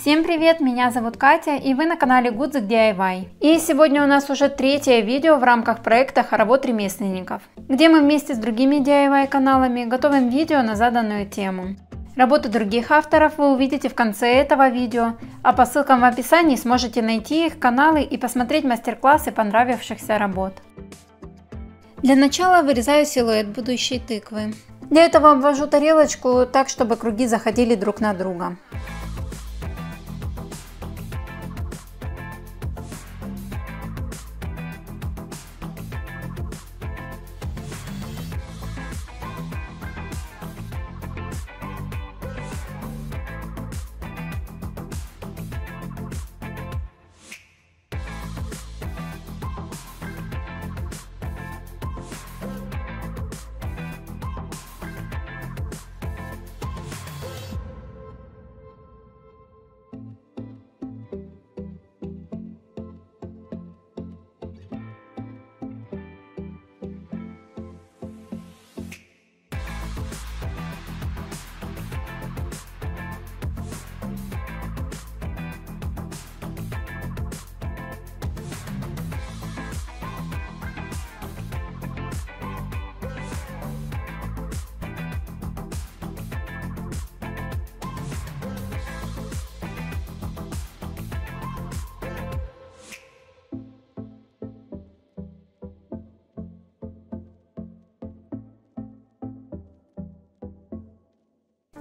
Всем привет, меня зовут Катя и вы на канале Гудзик DIY. И сегодня у нас уже третье видео в рамках проекта хоровод ремесленников, где мы вместе с другими DIY каналами готовим видео на заданную тему. Работы других авторов вы увидите в конце этого видео, а по ссылкам в описании сможете найти их каналы и посмотреть мастер-классы понравившихся работ. Для начала вырезаю силуэт будущей тыквы. Для этого обвожу тарелочку так, чтобы круги заходили друг на друга.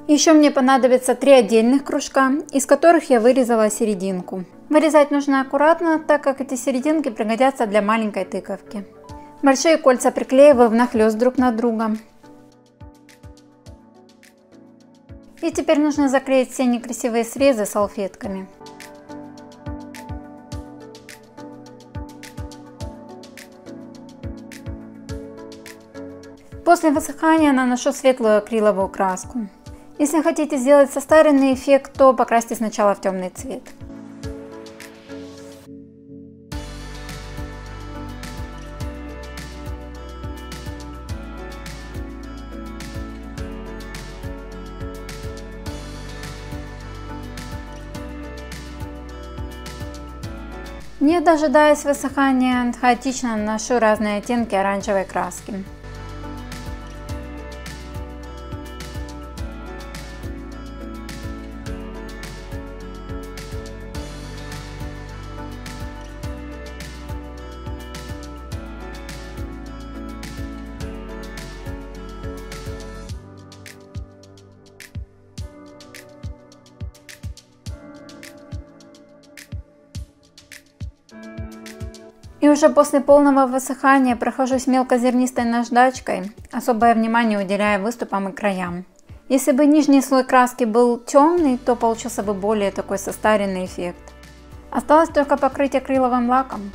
Еще мне понадобится 3 отдельных кружка, из которых я вырезала серединку. Вырезать нужно аккуратно, так как эти серединки пригодятся для маленькой тыковки. Большие кольца приклеиваю внахлёст друг на друга. И теперь нужно заклеить все некрасивые срезы салфетками. После высыхания наношу светлую акриловую краску. Если хотите сделать состаренный эффект, то покрасьте сначала в темный цвет. Не дожидаясь высыхания, хаотично наношу разные оттенки оранжевой краски. И уже после полного высыхания прохожусь мелкозернистой наждачкой, особое внимание уделяя выступам и краям. Если бы нижний слой краски был темный, то получился бы более такой состаренный эффект. Осталось только покрыть акриловым лаком.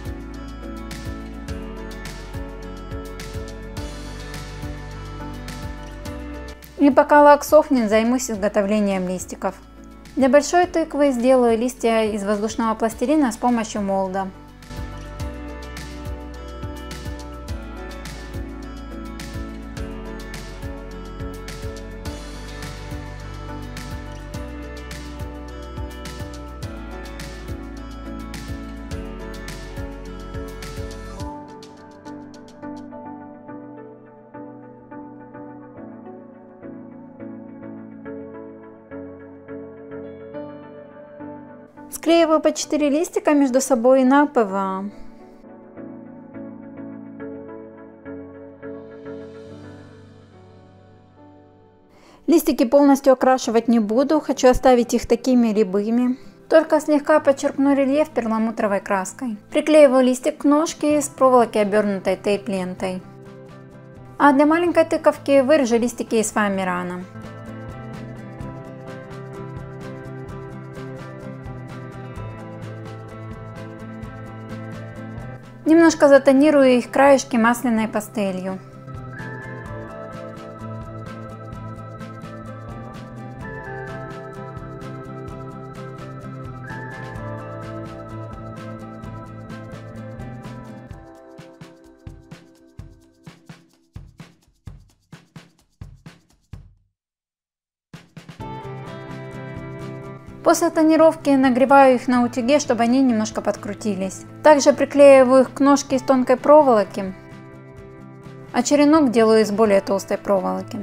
И пока лак сохнет, займусь изготовлением листиков. Для большой тыквы сделаю листья из воздушного пластилина с помощью молда. Склеиваю по 4 листика между собой на ПВА. Листики полностью окрашивать не буду, хочу оставить их такими рябыми. Только слегка подчеркну рельеф перламутровой краской. Приклеиваю листик к ножке с проволоки, обернутой тейп-лентой. А для маленькой тыковки вырежу листики из фоамирана. Немножко затонирую их краешки масляной пастелью. После тонировки нагреваю их на утюге, чтобы они немножко подкрутились. Также приклеиваю их к ножке из тонкой проволоки, а черенок делаю из более толстой проволоки.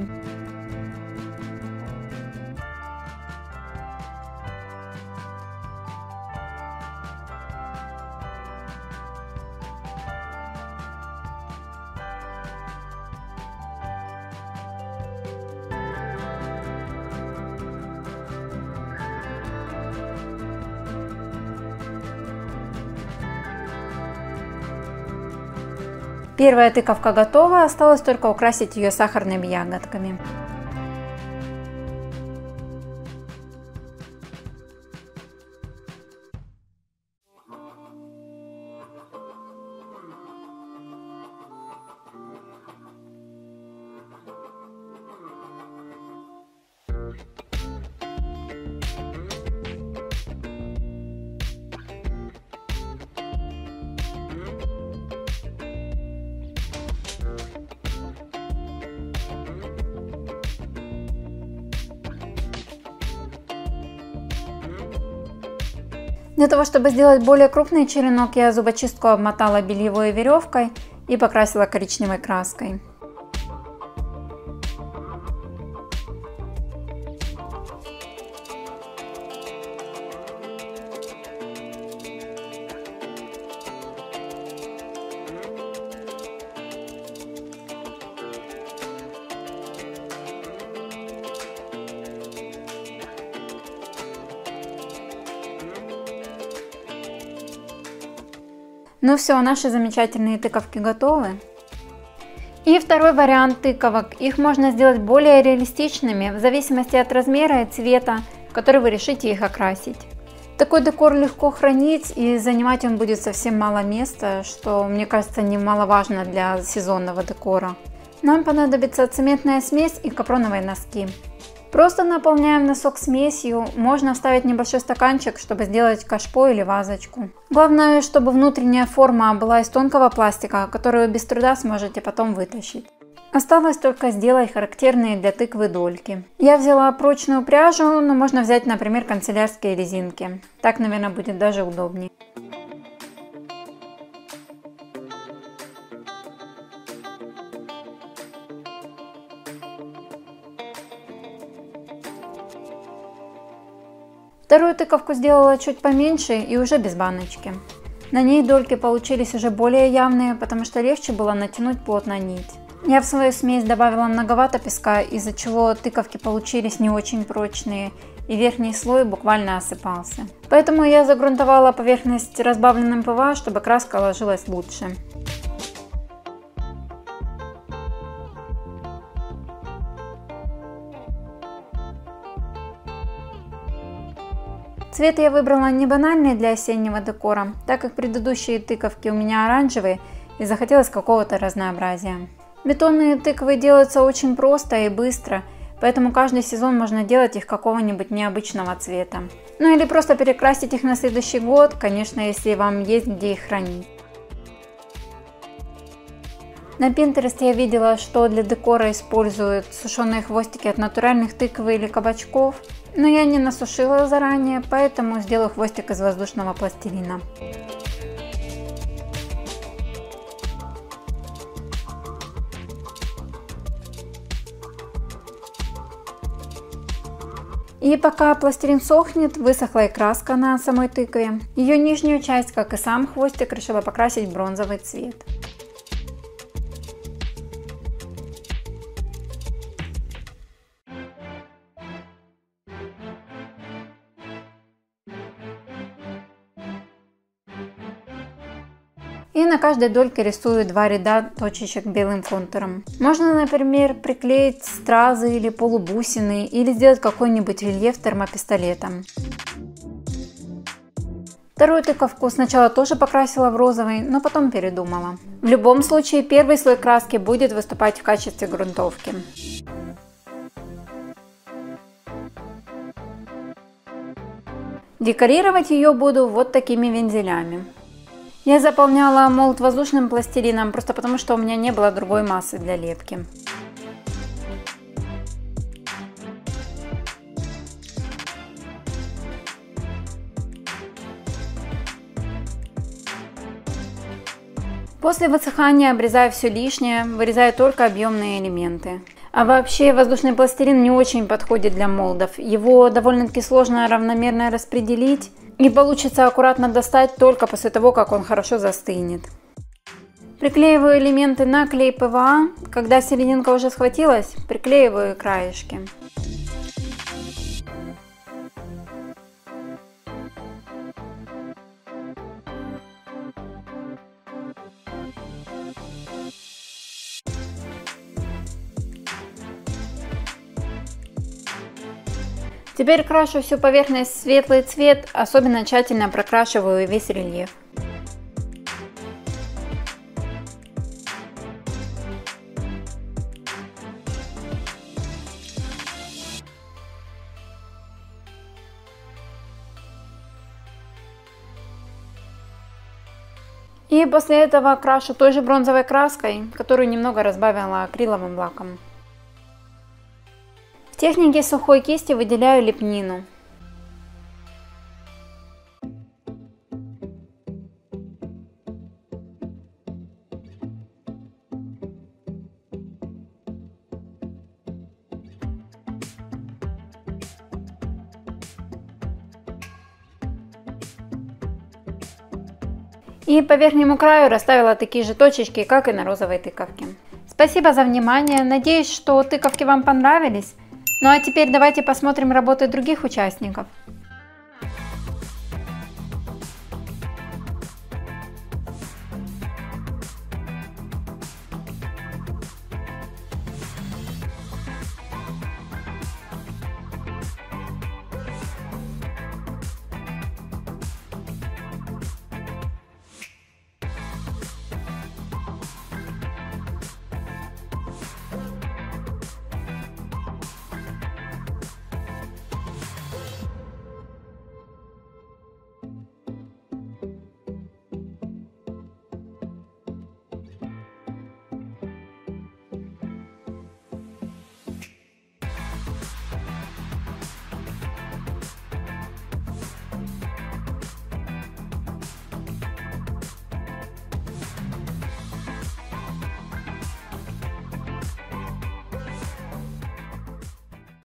Первая тыковка готова, осталось только украсить ее сахарными ягодками. Для того, чтобы сделать более крупный черенок, я зубочистку обмотала бельевой веревкой и покрасила коричневой краской. Ну все, наши замечательные тыковки готовы. И второй вариант тыковок. Их можно сделать более реалистичными в зависимости от размера и цвета, в который вы решите их окрасить. Такой декор легко хранить, и занимать он будет совсем мало места, что, мне кажется, немаловажно для сезонного декора. Нам понадобится цементная смесь и капроновые носки. Просто наполняем носок смесью, можно вставить небольшой стаканчик, чтобы сделать кашпо или вазочку. Главное, чтобы внутренняя форма была из тонкого пластика, который вы без труда сможете потом вытащить. Осталось только сделать характерные для тыквы дольки. Я взяла прочную пряжу, но можно взять, например, канцелярские резинки. Так, наверное, будет даже удобнее. Вторую тыковку сделала чуть поменьше и уже без баночки. На ней дольки получились уже более явные, потому что легче было натянуть плотно нить. Я в свою смесь добавила многовато песка, из-за чего тыковки получились не очень прочные, и верхний слой буквально осыпался. Поэтому я загрунтовала поверхность разбавленным ПВА, чтобы краска ложилась лучше. Цвет я выбрала не банальный для осеннего декора, так как предыдущие тыковки у меня оранжевые и захотелось какого-то разнообразия. Бетонные тыквы делаются очень просто и быстро, поэтому каждый сезон можно делать их какого-нибудь необычного цвета. Ну или просто перекрасить их на следующий год, конечно, если вам есть где их хранить. На Pinterest я видела, что для декора используют сушеные хвостики от натуральных тыкв или кабачков, но я не насушила заранее, поэтому сделаю хвостик из воздушного пластилина. И пока пластилин сохнет, высохла и краска на самой тыкве. Ее нижнюю часть, как и сам хвостик, решила покрасить в бронзовый цвет. И на каждой дольке рисую 2 ряда точечек белым контуром. Можно, например, приклеить стразы или полубусины, или сделать какой-нибудь рельеф термопистолетом. Вторую тыковку сначала тоже покрасила в розовый, но потом передумала. В любом случае, первый слой краски будет выступать в качестве грунтовки. Декорировать ее буду вот такими вензелями. Я заполняла молд воздушным пластилином, просто потому что у меня не было другой массы для лепки. После высыхания обрезаю все лишнее, вырезаю только объемные элементы. А вообще воздушный пластилин не очень подходит для молдов. Его довольно-таки сложно равномерно распределить. И получится аккуратно достать только после того, как он хорошо застынет. Приклеиваю элементы на клей ПВА. Когда серединка уже схватилась, приклеиваю краешки. Теперь крашу всю поверхность в светлый цвет, особенно тщательно прокрашиваю весь рельеф. И после этого крашу той же бронзовой краской, которую немного разбавила акриловым лаком. В технике сухой кисти выделяю лепнину. И по верхнему краю расставила такие же точечки, как и на розовой тыковке. Спасибо за внимание. Надеюсь, что тыковки вам понравились. Ну а теперь давайте посмотрим работы других участников.